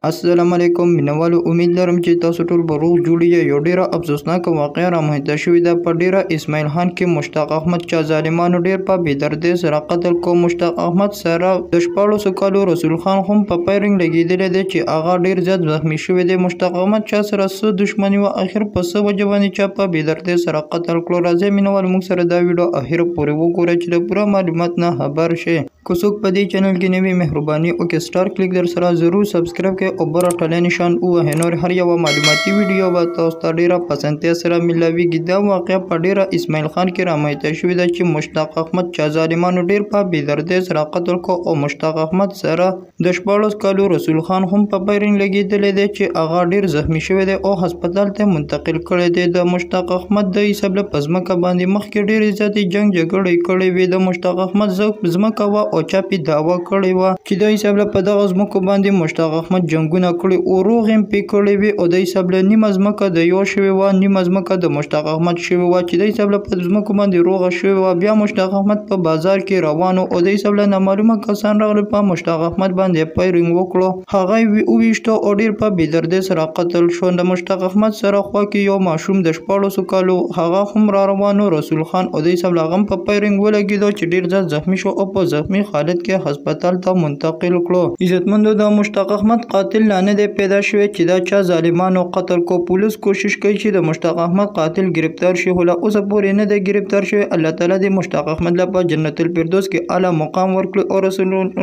السلام علیکم مینوالو، امید لرم چې تاسو ټول به روغ جوړ یې. یو ډیره افسوسناکه واقعه رامنځته شوې ده په ډیره اسماعیل خان کې. مشتاق احمد چا ظالمانو ډیر په بېدردۍ سره قتل کو. مشتاق احمد سره د 14 کالو رسول خان هم په فایرنګ لګېدلی دی چې هغه ډیر زیات زخمی شوی دی. مشتاق احمد چا سره څه دښمني وه، اخر په څه وجه باندې چا په بېدردۍ سره قتل کړو. راځئ مینوالو موږ سره دا ویډیو اخر پورې وګورئ چې د پوره معلومات نه خبر شئ. که څوک په دې چینل کې نوی مهرباني وکړئ سټار کلیک در سره ضرور سبسکرایب کړئ او بر ټلی نشان ووهئ. نور هر یوه معلوماتي ویډیو به تاسو ته ډیره په اسانتیا سره میلاویږي. دا واقعه په ډیره اسماعیل خان کې رامنځته شوې ده چې مشتاق احمد چا ظالمانو ډیر په بېدردۍ سره قتل کو او مشتاق احمد سره د 14 کالو رسول خان هم په فایرنګ لګېدلی دی چې هغه ډیر زخمی شوی دی او هسپتال ته منتقل کړی دی. د مشتاق احمد د حساب له په ځمکه باندې مخکې ډیرې زیاتې جنګ جګړې کړې وې. د مشتاق احمد ځمکه وه او چا پې دعوه کړې وه چې د حساب له په دغه ځمکو باندې مشتاق احمد جنګونه کړي او روغ یې پې کړې وې او د حساب له نیمه ځمکه د یو شوې وه، نیمه ځمکه د مشتاق احمد شوې وه چې د حساب له په ځمکو باندې روغه شوې وه. بیا مشتاق احمد په بازار کې روان او د حساب له نامعلومه کسان راغلل په مشتاق احمد باندې فایرنګ وکړو. هغه یې وویشته او ډیر په بېدردۍ سره قتل شو. د مشتاق احمد سره خوا کې یو ماشوم د 14 کالو هغه هم را روانو رسول خان او د حساب له هغه هم په فایرنګ ولګېدو چې ډیر زیات زخمی شو او په زخمی حالت کې هسپتال ته منتقل کړو. عزتمندو، د مشتاق احمد قاتل لا نه دی پیدا شوی چې دا چا ظالمانو قتل کو. پولیس کوشش کوي چې د مشتاق احمد قاتل گرفتار شي، خو لا اوسه پورې نه دی گرفتار شوی. الله تعالی دې مشتاق احمد له په جنت الفردوس کې اعلی مقام ورکړي او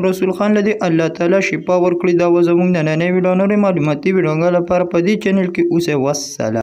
رسول خان له دې الله تعالی شفا ورکړي. دا و زموږ نننۍ ویډیو. نورې معلوماتي ویډیوګانو لپاره په دې چینل کې اوسئ. والسلام.